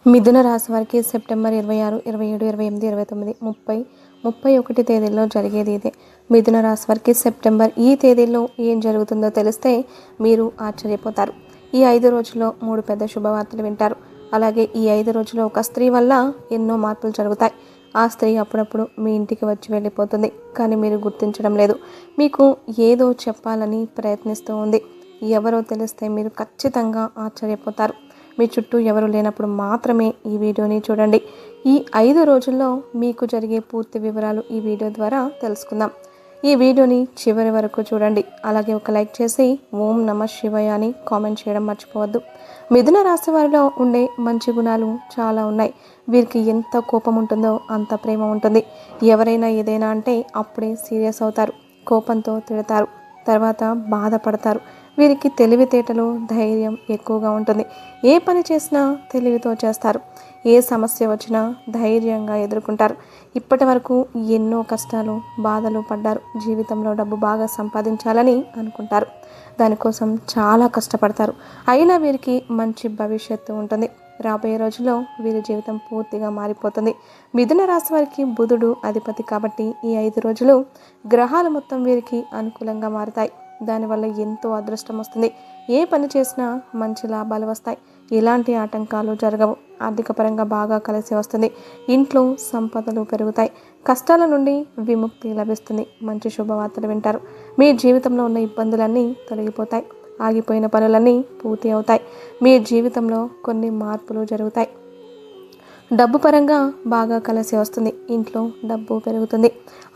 మిథున రాశి వారికి సెప్టెంబర్ 26, 27, 28, 29, 30, 31 తేదీల్లో జరిగేది ఇదే. మిథున రాశి వారికి సెప్టెంబర్ ఈ తేదీల్లో ఏం జరుగుతుందో తెలిస్తే మీరు ఆశ్చర్యపోతారు. ఈ 5 రోజుల్లో 3 పెద్ద శుభవార్తలు వింటారు. అలాగే ఈ 5 రోజుల్లో ఒక స్త్రీ వల్ల ఎన్నో మార్పులు జరుగుతాయి. ఆ స్త్రీ అప్పుడప్పుడు మీ ఇంటికి వచ్చి వెళ్ళిపోతుంది, కానీ మీరు గుర్తించడం లేదు. మీకు ఏదో చెప్పాలని ప్రయత్నిస్తూ ఉంది. ఎవరో తెలిస్తే మీరు ఖచ్చితంగా ఆశ్చర్యపోతారు. మీ చుట్టూ ఎవరు లేనప్పుడు మాత్రమే ఈ వీడియోని చూడండి. ఈ 5 రోజుల్లో మీకు జరిగే పూర్తి వివరాలు ఈ వీడియో ద్వారా తెలుసుకుందాం. ఈ వీడియోని చివరి వరకు చూడండి. అలాగే ఒక లైక్ చేసి ఓం నమః శివాయ అని కామెంట్ చేయడం మర్చిపోవద్దు. మిథున రాశి వారిలో ఉండే మంచి గుణాలు చాలా ఉన్నాయి. వీరికి ఎంత కోపం ఉంటుందో అంత ప్రేమ ఉంటుంది. ఎవరైనా ఏదైనా అంటే అప్పుడే సీరియస్ అవుతారు, కోపంతో తిడతారు, తర్వాత బాధపడతారు. వీరికి తెలివితేటలు, ధైర్యం ఎక్కువగా ఉంటుంది. ఏ పని చేసినా తెలివితో చేస్తారు. ఏ సమస్య వచ్చినా ధైర్యంగా ఎదుర్కొంటారు. ఇప్పటి వరకు ఎన్నో కష్టాలు, బాధలు పడ్డారు. జీవితంలో డబ్బు బాగా సంపాదించాలని అనుకుంటారు. దానికోసం చాలా కష్టపడతారు. అయినా వీరికి మంచి భవిష్యత్తు ఉంటుంది. రాబోయే రోజుల్లో వీరి జీవితం పూర్తిగా మారిపోతుంది. మిథున రాశి వారికి బుధుడు అధిపతి కాబట్టి ఈ 5 రోజులు గ్రహాలు మొత్తం వీరికి అనుకూలంగా మారుతాయి. దానివల్ల ఎంతో అదృష్టం వస్తుంది. ఏ పని చేసినా మంచి లాభాలు వస్తాయి. ఎలాంటి ఆటంకాలు జరగవు. ఆర్థిక పరంగా బాగా కలిసి వస్తుంది. ఇంట్లో సంపదలు పెరుగుతాయి. కష్టాల నుండి విముక్తి లభిస్తుంది. మంచి శుభవార్తలు వింటారు. మీ జీవితంలో ఉన్న ఇబ్బందులన్నీ తొలగిపోతాయి. ఆగిపోయిన పనులన్నీ పూర్తి అవుతాయి. మీ జీవితంలో కొన్ని మార్పులు జరుగుతాయి. డబ్బు పరంగా బాగా కలిసి వస్తుంది. ఇంట్లో డబ్బు పెరుగుతుంది.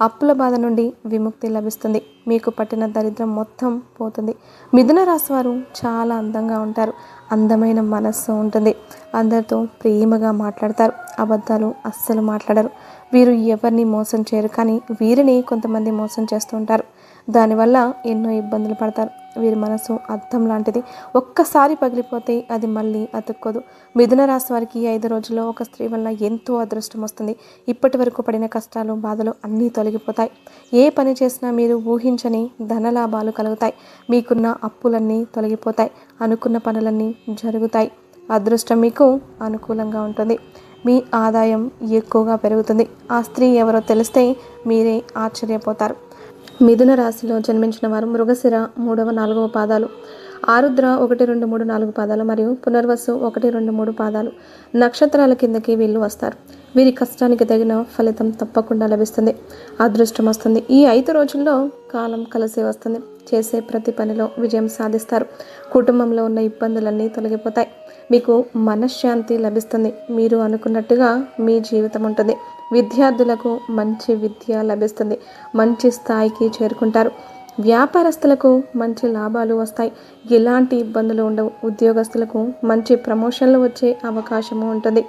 అప్పుల బాధ నుండి విముక్తి లభిస్తుంది. మీకు పట్టిన దరిద్రం మొత్తం పోతుంది. మిథున రాశి వారు చాలా అందంగా ఉంటారు. అందమైన మనస్సు ఉంటుంది. అందరితో ప్రేమగా మాట్లాడతారు. అబద్ధాలు అస్సలు మాట్లాడరు. వీరు ఎవరిని మోసం చేయరు, కానీ వీరిని కొంతమంది మోసం చేస్తూ ఉంటారు. దానివల్ల ఎన్నో ఇబ్బందులు పడతారు. వీరి మనసు అద్దం లాంటిది. ఒక్కసారి పగిలిపోతే అది మళ్ళీ అతుక్కోదు. మిథున రాశి వారికి 5 రోజుల్లో ఒక స్త్రీ వల్ల ఎంతో అదృష్టం వస్తుంది. ఇప్పటి వరకు పడిన కష్టాలు, బాధలు అన్నీ తొలగిపోతాయి. ఏ పని చేసినా మీరు ఊహించని ధనలాభాలు కలుగుతాయి. మీకున్న అప్పులన్నీ తొలగిపోతాయి. అనుకున్న పనులన్నీ జరుగుతాయి. అదృష్టం మీకు అనుకూలంగా ఉంటుంది. మీ ఆదాయం ఎక్కువగా పెరుగుతుంది. ఆ స్త్రీ ఎవరో తెలిస్తే మీరే ఆశ్చర్యపోతారు. మిథున రాశిలో జన్మించిన వారు మృగశిర 3వ 4వ పాదాలు, ఆరుద్ర 1, 2, 3, 4 పాదాలు మరియు పునర్వసు 1, 2, 3 పాదాలు నక్షత్రాల కిందకి వీళ్ళు వస్తారు. వీరి కష్టానికి తగిన ఫలితం తప్పకుండా లభిస్తుంది. అదృష్టం వస్తుంది. ఈ 5 రోజుల్లో కాలం కలిసి వస్తుంది. చేసే ప్రతి పనిలో విజయం సాధిస్తారు. కుటుంబంలో ఉన్న ఇబ్బందులన్నీ తొలగిపోతాయి. మీకు మనశ్శాంతి లభిస్తుంది. మీరు అనుకున్నట్టుగా మీ జీవితం ఉంటుంది. విద్యార్థులకు మంచి విద్య లభిస్తుంది. మంచి స్థాయికి చేరుకుంటారు. వ్యాపారస్తులకు మంచి లాభాలు వస్తాయి. ఎలాంటి ఇబ్బందులు ఉండవు. ఉద్యోగస్తులకు మంచి ప్రమోషన్లు వచ్చే అవకాశము ఉంటుంది.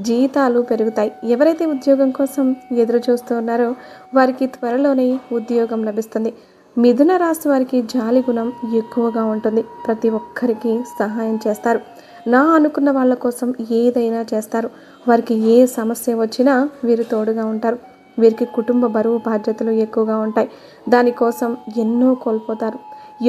జీతాలు పెరుగుతాయి. ఎవరైతే ఉద్యోగం కోసం ఎదురు చూస్తూ ఉన్నారో వారికి త్వరలోనే ఉద్యోగం లభిస్తుంది. మిథున రాశి వారికి జాలి గుణం ఎక్కువగా ఉంటుంది. ప్రతి ఒక్కరికి సహాయం చేస్తారు. నా అనుకున్న వాళ్ళ కోసం ఏదైనా చేస్తారు. వారికి ఏ సమస్య వచ్చినా వీరు తోడుగా ఉంటారు. వీరికి కుటుంబ బరువు బాధ్యతలు ఎక్కువగా ఉంటాయి. దానికోసం ఎన్నో కోల్పోతారు.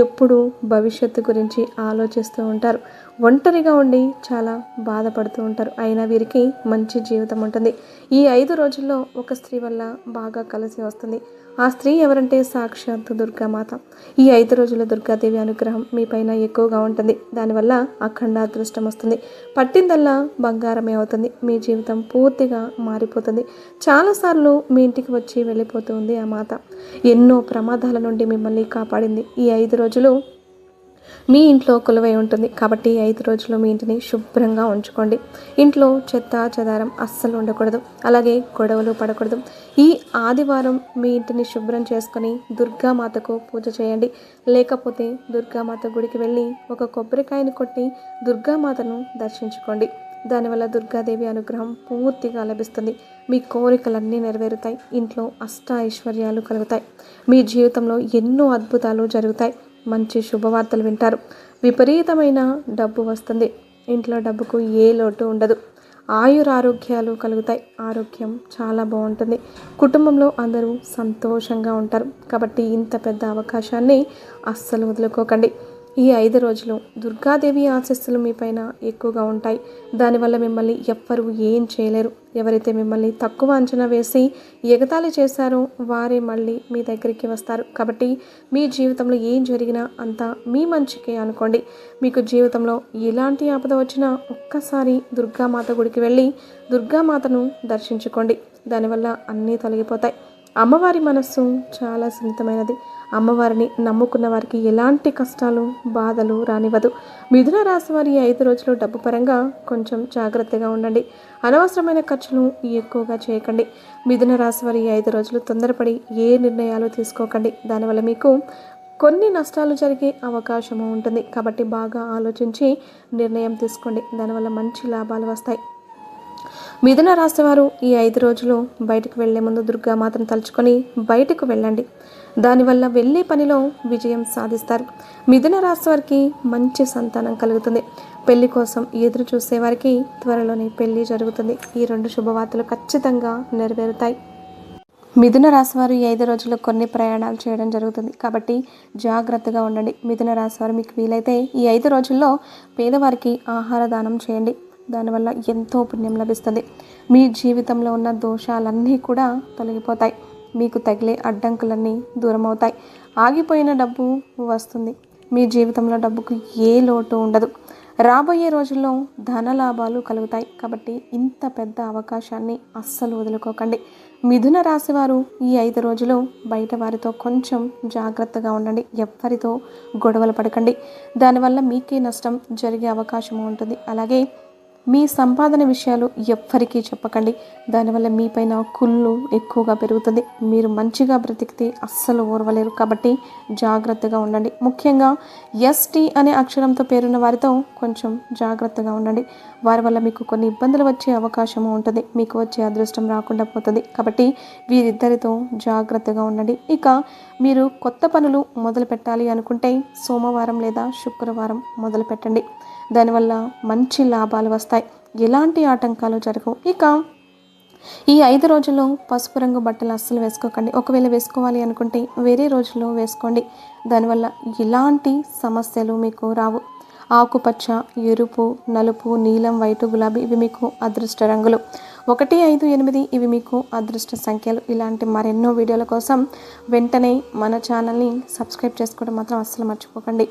ఎప్పుడూ భవిష్యత్తు గురించి ఆలోచిస్తూ ఉంటారు. ఒంటరిగా ఉండి చాలా బాధపడుతూ ఉంటారు. అయినా వీరికి మంచి జీవితం ఉంటుంది. ఈ 5 రోజుల్లో ఒక స్త్రీ వల్ల బాగా కలిసి వస్తుంది. ఆ స్త్రీ ఎవరంటే సాక్షాత్తు దుర్గామాత. ఈ 5 రోజుల్లో దుర్గాదేవి అనుగ్రహం మీ పైన ఎక్కువగా ఉంటుంది. దానివల్ల అఖండ అదృష్టం వస్తుంది. పట్టిందల్లా బంగారమే అవుతుంది. మీ జీవితం పూర్తిగా మారిపోతుంది. చాలాసార్లు మీ ఇంటికి వచ్చి వెళ్ళిపోతుంది ఆ మాత. ఎన్నో ప్రమాదాల నుండి మిమ్మల్ని కాపాడింది. ఈ 5 రోజులు మీ ఇంట్లో కొలువై ఉంటుంది. కాబట్టి 5 రోజులు మీ ఇంటిని శుభ్రంగా ఉంచుకోండి. ఇంట్లో చెత్త చెదారం అస్సలు ఉండకూడదు. అలాగే గొడవలు పడకూడదు. ఈ ఆదివారం మీ ఇంటిని శుభ్రం చేసుకొని దుర్గామాతకు పూజ చేయండి. లేకపోతే దుర్గామాత గుడికి వెళ్ళి ఒక కొబ్బరికాయను కొట్టి దుర్గామాతను దర్శించుకోండి. దానివల్ల దుర్గాదేవి అనుగ్రహం పూర్తిగా లభిస్తుంది. మీ కోరికలన్నీ నెరవేరుతాయి. ఇంట్లో అష్ట ఐశ్వర్యాలు కలుగుతాయి. మీ జీవితంలో ఎన్నో అద్భుతాలు జరుగుతాయి. మంచి శుభవార్తలు వింటారు. విపరీతమైన డబ్బు వస్తుంది. ఇంట్లో డబ్బుకు ఏ లోటు ఉండదు. ఆయురారోగ్యాలు కలుగుతాయి. ఆరోగ్యం చాలా బాగుంటుంది. కుటుంబంలో అందరూ సంతోషంగా ఉంటారు. కాబట్టి ఇంత పెద్ద అవకాశాన్ని అస్సలు వదులుకోకండి. ఈ 5 రోజులు దుర్గాదేవి ఆశీస్సులు మీపైన ఎక్కువగా ఉంటాయి. దానివల్ల మిమ్మల్ని ఎవ్వరు ఏం చేయలేరు. ఎవరైతే మిమ్మల్ని తక్కువ అంచనా వేసి ఎగతాళి చేశారో వారే మళ్ళీ మీ దగ్గరికి వస్తారు. కాబట్టి మీ జీవితంలో ఏం జరిగినా అంతా మీ మంచికే అనుకోండి. మీకు జీవితంలో ఎలాంటి ఆపద వచ్చినా ఒక్కసారి దుర్గామాత గుడికి వెళ్ళి దుర్గామాతను దర్శించుకోండి. దానివల్ల అన్నీ తొలగిపోతాయి. అమ్మవారి మనస్సు చాలా సున్నితమైనది. అమ్మవారిని నమ్ముకున్న వారికి ఎలాంటి కష్టాలు బాధలు రానివ్వదు. మిథున రాశి వారి 5 రోజులు డబ్బు పరంగా కొంచెం జాగ్రత్తగా ఉండండి. అనవసరమైన ఖర్చులు ఎక్కువగా చేయకండి. మిథున రాశి వారి 5 రోజులు తొందరపడి ఏ నిర్ణయాలు తీసుకోకండి. దానివల్ల మీకు కొన్ని నష్టాలు జరిగే అవకాశము ఉంటుంది. కాబట్టి బాగా ఆలోచించి నిర్ణయం తీసుకోండి. దానివల్ల మంచి లాభాలు వస్తాయి. మిథున రాశి వారు ఈ 5 రోజులు బయటకు వెళ్లే ముందు దుర్గామాతను తలుచుకొని బయటకు వెళ్ళండి. దానివల్ల వెళ్ళే పనిలో విజయం సాధిస్తారు. మిథున రాశి వారికి మంచి సంతానం కలుగుతుంది. పెళ్లి కోసం ఎదురు చూసే వారికి త్వరలోనే పెళ్లి జరుగుతుంది. ఈ 2 శుభవార్తలు ఖచ్చితంగా నెరవేరుతాయి. మిథున రాశి వారు ఈ 5 రోజుల్లో కొన్ని ప్రయాణాలు చేయడం జరుగుతుంది. కాబట్టి జాగ్రత్తగా ఉండండి. మిథున రాశి వారు మీకు వీలైతే ఈ 5 రోజుల్లో పేదవారికి ఆహార దానం చేయండి. దానివల్ల ఎంతో పుణ్యం లభిస్తుంది. మీ జీవితంలో ఉన్న దోషాలన్నీ కూడా తొలగిపోతాయి. మీకు తగిలే అడ్డంకులన్నీ దూరం అవుతాయి. ఆగిపోయిన డబ్బు వస్తుంది. మీ జీవితంలో డబ్బుకు ఏ లోటు ఉండదు. రాబోయే రోజుల్లో ధన లాభాలు కలుగుతాయి. కాబట్టి ఇంత పెద్ద అవకాశాన్ని అస్సలు వదులుకోకండి. మిథున రాశి వారు ఈ 5 రోజులు బయట వారితో కొంచెం జాగ్రత్తగా ఉండండి. ఎవ్వరితో గొడవలు పడకండి. దానివల్ల మీకే నష్టం జరిగే అవకాశం ఉంటుంది. అలాగే మీ సంపాదన విషయాలు ఎవ్వరికీ చెప్పకండి. దానివల్ల మీపైన కుళ్ళు ఎక్కువగా పెరుగుతుంది. మీరు మంచిగా బ్రతికితే అస్సలు ఓర్వలేరు. కాబట్టి జాగ్రత్తగా ఉండండి. ముఖ్యంగా ఎస్టీ అనే అక్షరంతో పేరున్న వారితో కొంచెం జాగ్రత్తగా ఉండండి. వారి వల్ల మీకు కొన్ని ఇబ్బందులు వచ్చే అవకాశం ఉంటుంది. మీకు వచ్చే అదృష్టం రాకుండా పోతుంది. కాబట్టి వీరిద్దరితో జాగ్రత్తగా ఉండండి. ఇక మీరు కొత్త పనులు మొదలు పెట్టాలి అనుకుంటే సోమవారం లేదా శుక్రవారం మొదలు పెట్టండి. దానివల్ల మంచి లాభాలు వస్తాయి. ఎలాంటి ఆటంకాలు జరగవు. ఇక ఈ 5 రోజుల్లో పసుపు రంగు బట్టలు అస్సలు వేసుకోకండి. ఒకవేళ వేసుకోవాలి అనుకుంటే వేరే రోజుల్లో వేసుకోండి. దానివల్ల ఎలాంటి సమస్యలు మీకు రావు. ఆకుపచ్చ, ఎరుపు, నలుపు, నీలం, వైటు, గులాబీ ఇవి మీకు అదృష్ట రంగులు. 1, 5, 8 ఇవి మీకు అదృష్ట సంఖ్యలు. ఇలాంటి మరెన్నో వీడియోల కోసం వెంటనే మన ఛానల్ని సబ్స్క్రైబ్ చేసుకోవడం మాత్రం అస్సలు మర్చిపోకండి.